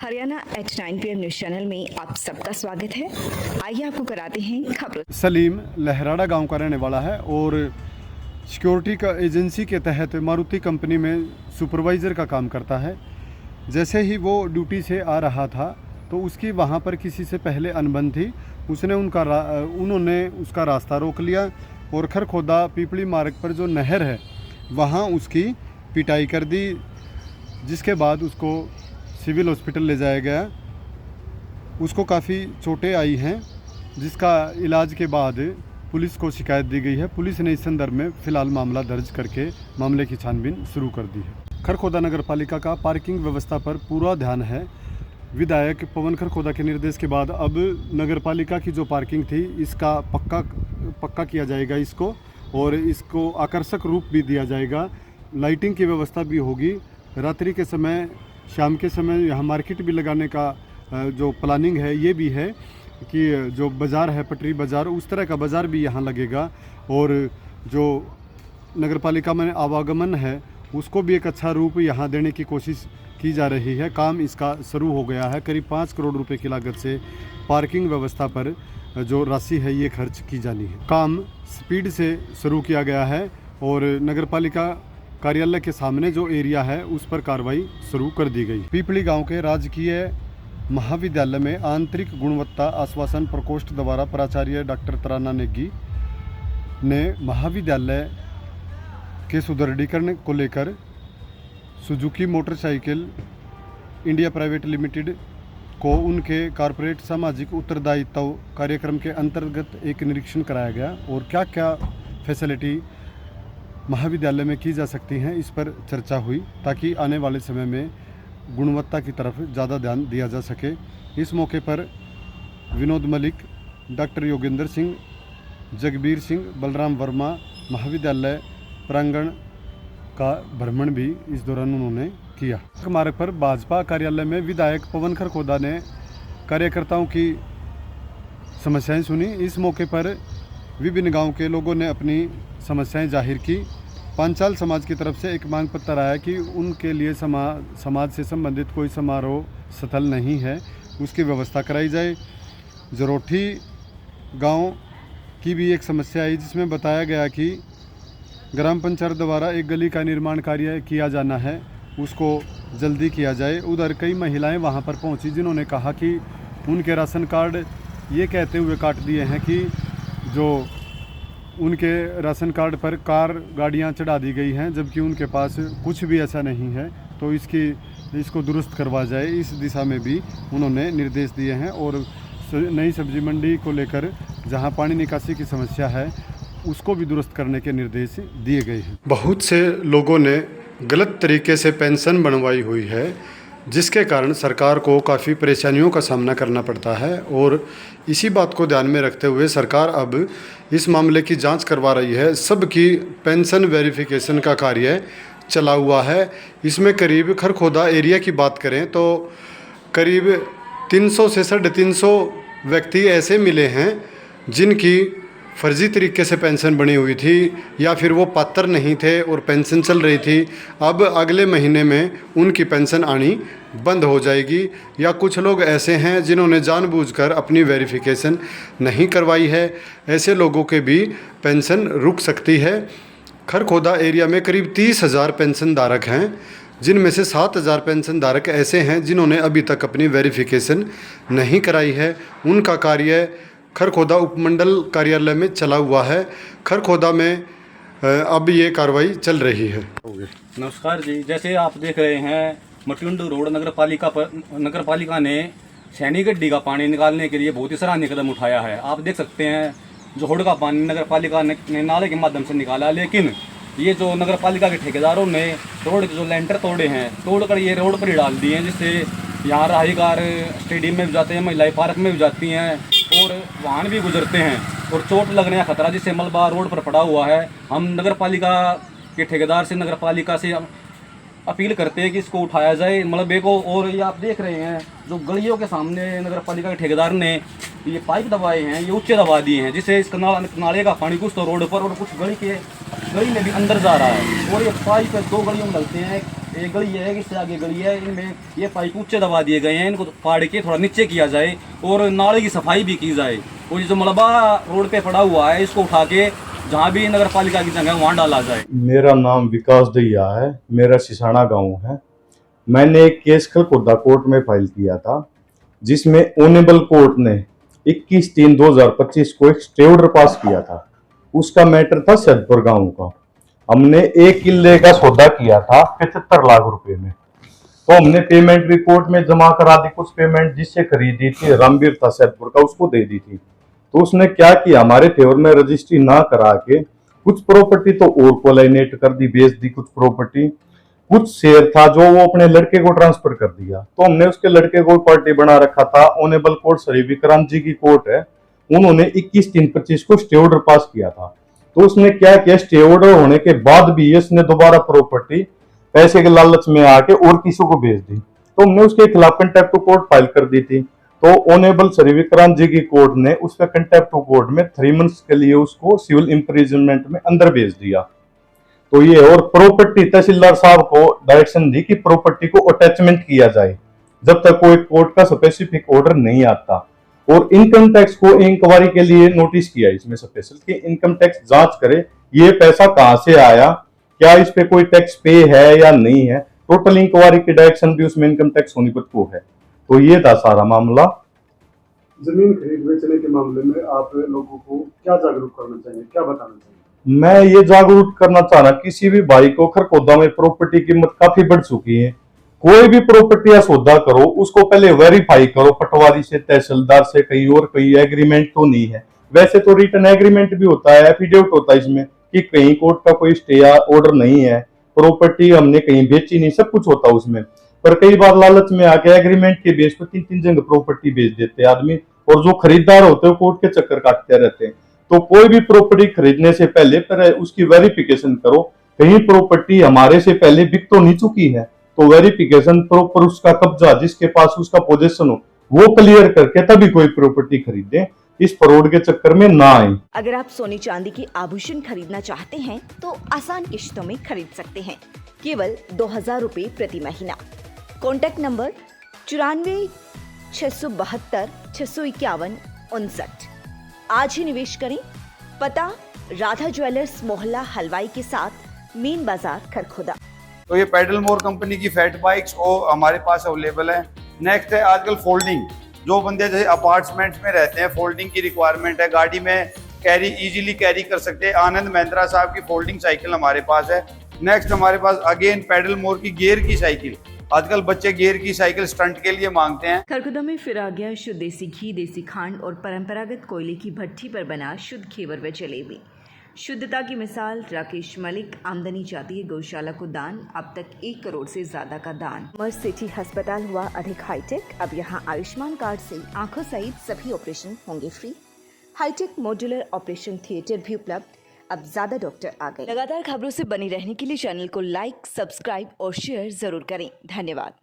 Haryana H9 PM news channel में आप सबका स्वागत है। आइए आपको कराते हैं खबरों। सलीम लहराड़ा गांव का रहने वाला है और सिक्योरिटी का एजेंसी के तहत मारुति कंपनी में सुपरवाइज़र का काम करता है। जैसे ही वो ड्यूटी से आ रहा था तो उसकी वहां पर किसी से पहले अनबन थी। उन्होंने उसका रास्ता रोक लिया और खरखोदा पीपली मार्ग पर जो नहर है वहां उसकी पिटाई कर दी, जिसके बाद उसको सिविल हॉस्पिटल ले जाया गया। उसको काफ़ी चोटें आई हैं, जिसका इलाज के बाद पुलिस को शिकायत दी गई है। पुलिस ने इस संदर्भ में फ़िलहाल मामला दर्ज करके मामले की छानबीन शुरू कर दी है। खरखोदा नगर पालिका का पार्किंग व्यवस्था पर पूरा ध्यान है। विधायक पवन खरखोदा के निर्देश के बाद अब नगर पालिका की जो पार्किंग थी इसका पक्का किया जाएगा इसको, और इसको आकर्षक रूप भी दिया जाएगा। लाइटिंग की व्यवस्था भी होगी। रात्रि के समय, शाम के समय यहाँ मार्केट भी लगाने का जो प्लानिंग है ये भी है कि जो बाज़ार है, पटरी बाज़ार, उस तरह का बाज़ार भी यहाँ लगेगा। और जो नगर पालिका में आवागमन है उसको भी एक अच्छा रूप यहाँ देने की कोशिश की जा रही है। काम इसका शुरू हो गया है। करीब 5 करोड़ रुपए की लागत से पार्किंग व्यवस्था पर जो राशि है ये खर्च की जानी है। काम स्पीड से शुरू किया गया है और नगर पालिका कार्यालय के सामने जो एरिया है उस पर कार्रवाई शुरू कर दी गई। पीपली गांव के राजकीय महाविद्यालय में आंतरिक गुणवत्ता आश्वासन प्रकोष्ठ द्वारा प्राचार्य डॉक्टर तराना नेगी ने महाविद्यालय के सुदृढ़ीकरण को लेकर Suzuki motorcycle India private limited को उनके कॉरपोरेट सामाजिक उत्तरदायित्व कार्यक्रम के अंतर्गत एक निरीक्षण कराया गया और क्या क्या फैसिलिटी महाविद्यालय में की जा सकती हैं इस पर चर्चा हुई, ताकि आने वाले समय में गुणवत्ता की तरफ ज़्यादा ध्यान दिया जा सके। इस मौके पर विनोद मलिक, डॉक्टर योगेंद्र सिंह, जगबीर सिंह, बलराम वर्मा महाविद्यालय प्रांगण का भ्रमण भी इस दौरान उन्होंने किया। मार्ग पर भाजपा कार्यालय में विधायक पवन खरखोदा ने कार्यकर्ताओं की समस्याएं सुनी। इस मौके पर विभिन्न गांव के लोगों ने अपनी समस्याएं जाहिर की। पांचाल समाज की तरफ से एक मांग पत्र आया कि उनके लिए समाज से संबंधित कोई समारोह स्थल नहीं है, उसकी व्यवस्था कराई जाए। जरोठी गांव की भी एक समस्या आई, जिसमें बताया गया कि ग्राम पंचायत द्वारा एक गली का निर्माण कार्य किया जाना है, उसको जल्दी किया जाए। उधर कई महिलाएं वहां पर पहुंची, जिन्होंने कहा कि उनके राशन कार्ड ये कहते हुए काट दिए हैं कि जो उनके राशन कार्ड पर कार गाड़ियां चढ़ा दी गई हैं, जबकि उनके पास कुछ भी ऐसा नहीं है। तो इसको दुरुस्त करवा जाए, इस दिशा में भी उन्होंने निर्देश दिए हैं। और नई सब्जी मंडी को लेकर जहां पानी निकासी की समस्या है उसको भी दुरुस्त करने के निर्देश दिए गए हैं। बहुत से लोगों ने गलत तरीके से पेंशन बनवाई हुई है, जिसके कारण सरकार को काफ़ी परेशानियों का सामना करना पड़ता है। और इसी बात को ध्यान में रखते हुए सरकार अब इस मामले की जांच करवा रही है। सबकी पेंशन वेरिफिकेशन का कार्य चला हुआ है। इसमें करीब खरखोदा एरिया की बात करें तो करीब 300 से 350 व्यक्ति ऐसे मिले हैं जिनकी फर्जी तरीके से पेंशन बनी हुई थी, या फिर वो पात्र नहीं थे और पेंशन चल रही थी। अब अगले महीने में उनकी पेंशन आनी बंद हो जाएगी। या कुछ लोग ऐसे हैं जिन्होंने जानबूझकर अपनी वेरिफिकेशन नहीं करवाई है, ऐसे लोगों के भी पेंशन रुक सकती है। खरखोदा एरिया में करीब 30,000 पेंशन धारक हैं, जिनमें से 7,000 पेंशन धारक ऐसे हैं जिन्होंने अभी तक अपनी वेरिफिकेशन नहीं कराई है। उनका कार्य खरखोदा उपमंडल कार्यालय में चला हुआ है। खरखोदा में अब ये कार्रवाई चल रही है। नमस्कार जी, जैसे आप देख रहे हैं मटियुंडू रोड नगर पालिका ने सैनी गड्डी का पानी निकालने के लिए बहुत ही सराहनीय कदम उठाया है। आप देख सकते हैं जोहड़ का पानी नगर पालिका ने नाले के माध्यम से निकाला, लेकिन ये जो नगर पालिका के ठेकेदारों ने रोड के जो लेंटर तोड़े हैं, तोड़कर ये रोड पर ही डाल दिए हैं, जिससे यहाँ राहीगार स्टेडियम में भी जाते हैं, महिलाएं पार्क में भी जाती हैं और वाहन भी गुजरते हैं और चोट लगने का खतरा, जिससे मलबा रोड पर पड़ा हुआ है। हम नगर पालिका के ठेकेदार से, नगर पालिका से अपील करते हैं कि इसको उठाया जाए मलबे को। और ये आप देख रहे हैं जो गलियों के सामने नगर पालिका के ठेकेदार ने ये पाइप दबाए हैं, ये ऊंचे दबा दिए हैं, जिससे इस नाले का पानी कुछ तो रोड पर और कुछ गली में भी अंदर जा रहा है। और ये पाइप 2 गलियों में डलते हैं, एक गली है, इससे आगे गली है, इनमें ये पाइप ऊंचे दबा दिए गए हैं, इनको फाड़ के थोड़ा नीचे किया जाए और नाले की सफाई भी की जाए। और जो मलबा रोड पे पड़ा हुआ है इसको उठा के जहाँ भी नगर पालिका की जगह वहाँ डाला जाए। मेरा नाम विकास दहिया है, मेरा सिसाना गांव है। मैंने एक केस खलखोदा कोर्ट में फाइल किया था, जिसमें ऑनेबल कोर्ट ने 21/3/2025 को एक स्टे ऑर्डर पास किया था। उसका मैटर था सैदपुर गांव का। हमने 1 किले का सौदा किया था 75 लाख रुपए में। तो हमने पेमेंट भी कोर्ट में जमा करा दी, कुछ पेमेंट जिससे खरीदी थी रामवीर था सैदपुर का, उसको दे दी थी। तो उसने क्या किया, हमारे फेवर में रजिस्ट्री ना करा के कुछ प्रॉपर्टी तो और को लाइनेट कर दी, बेच दी कुछ प्रॉपर्टी। कुछ शेयर था जो वो अपने लड़के को ट्रांसफर कर दिया। तो हमने उसके लड़के को पार्टी बना रखा था। ऑनेबल कोर्ट श्री विक्रांत जी की कोर्ट है, उन्होंने 21/3/25 को स्टे ऑर्डर पास किया था। तो उसने क्या किया, स्टे ऑर्डर होने के बाद भी इसने दोबारा प्रॉपर्टी पैसे के लालच में आके और किसी को बेच दी। तो हमने उसके खिलाफ कंटेम्प्ट टू कोर्ट फाइल कर दी थी। तो ऑनेबल श्री विक्रांत जी की कोर्ट ने उसका कंटेम्प्ट टू कोर्ट में 3 मंथ्स के लिए उसको सिविल इम्प्रिजनमेंट में अंदर भेज दिया। तो ये और प्रॉपर्टी तहसीलदार साहब को डायरेक्शन दी कि प्रॉपर्टी को अटैचमेंट किया जाए जब तक कोई कोर्ट का स्पेसिफिक ऑर्डर नहीं आता। और इनकम टैक्स को इंक्वायरी के लिए नोटिस किया इसमें स्पेशल कि इनकम टैक्स जांच करे ये पैसा कहां से आया, क्या इस पे कोई टैक्स पे है या नहीं है। टोटल इंक्वायरी की डायरेक्शन भी उसमें इनकम टैक्स सोनीपत को है। तो ये था सारा मामला। जमीन खरीद बेचने के मामले में आप लोगों को क्या जागरूक करना चाहिए, क्या बताना चाहिए? मैं ये जागरूक करना चाह रहा, किसी भी भाई को खरखोदा में प्रॉपर्टी की कीमत काफी बढ़ चुकी है। कोई भी प्रॉपर्टी या सौदा करो उसको पहले वेरीफाई करो, पटवारी से, तहसीलदार से, कहीं और कहीं एग्रीमेंट तो नहीं है। वैसे तो रिटर्न एग्रीमेंट भी होता है, एफिडेविट होता है इसमें कि कहीं कोर्ट का कोई स्टे या ऑर्डर नहीं है, प्रॉपर्टी हमने कहीं बेची नहीं, सब कुछ होता है उसमें। पर कई बार लालच में आके एग्रीमेंट के बेस पर 3-3 जगह प्रॉपर्टी बेच देते हैं आदमी, और जो खरीदार होते हैं कोर्ट के चक्कर काटते रहते हैं। तो कोई भी प्रॉपर्टी खरीदने से पहले उसकी वेरिफिकेशन करो, कहीं प्रॉपर्टी हमारे से पहले बिक तो नहीं चुकी है। तो वेरिफिकेशन प्रॉपर, उसका कब्जा जिसके पास उसका पोजीशन हो वो क्लियर करके तभी कोई प्रॉपर्टी खरीदे, इस फ्रॉड के चक्कर में ना आए। अगर आप सोने चांदी के आभूषण खरीदना चाहते हैं तो आसान किश्तों में खरीद सकते हैं, केवल 2000 रुपए प्रति महीना। Contact number 94 672 651 59। आज ही निवेश करें। पता राधा ज्वेलर्स मोहल्ला हलवाई के साथ, मेन बाजार खरखोदा। तो ये पैडल मोर कंपनी की फैट बाइक्स और हमारे पास अवेलेबल है। नेक्स्ट है आजकल फोल्डिंग, जो बंदे जैसे अपार्टमेंट्स में रहते हैं फोल्डिंग की रिक्वायरमेंट है, गाड़ी में इजीली कैरी कर सकते हैं। आनंद महिंद्रा साहब की फोल्डिंग साइकिल हमारे पास है। नेक्स्ट हमारे पास अगेन पैडल मोर की गियर की साइकिल, आजकल बच्चे गियर की साइकिल स्टंट के लिए मांगते हैं। खरखोदा में फिर आ गया शुद्ध देसी घी, देसी खांड और परंपरागत कोयले की भट्ठी पर बना शुद्ध घेवर व जलेबी। शुद्धता की मिसाल राकेश मलिक। आमदनी जाती है गौशाला को दान, अब तक 1 करोड़ से ज्यादा का दान। मर्स सिटी अस्पताल हुआ अधिक हाईटेक, अब यहाँ आयुष्मान कार्ड से आंखों सहित सभी ऑपरेशन होंगे free. Hi tech modular operation theatre भी उपलब्ध, अब ज्यादा डॉक्टर आ गए। लगातार खबरों से बनी रहने के लिए चैनल को लाइक, सब्सक्राइब और शेयर जरूर करें। धन्यवाद।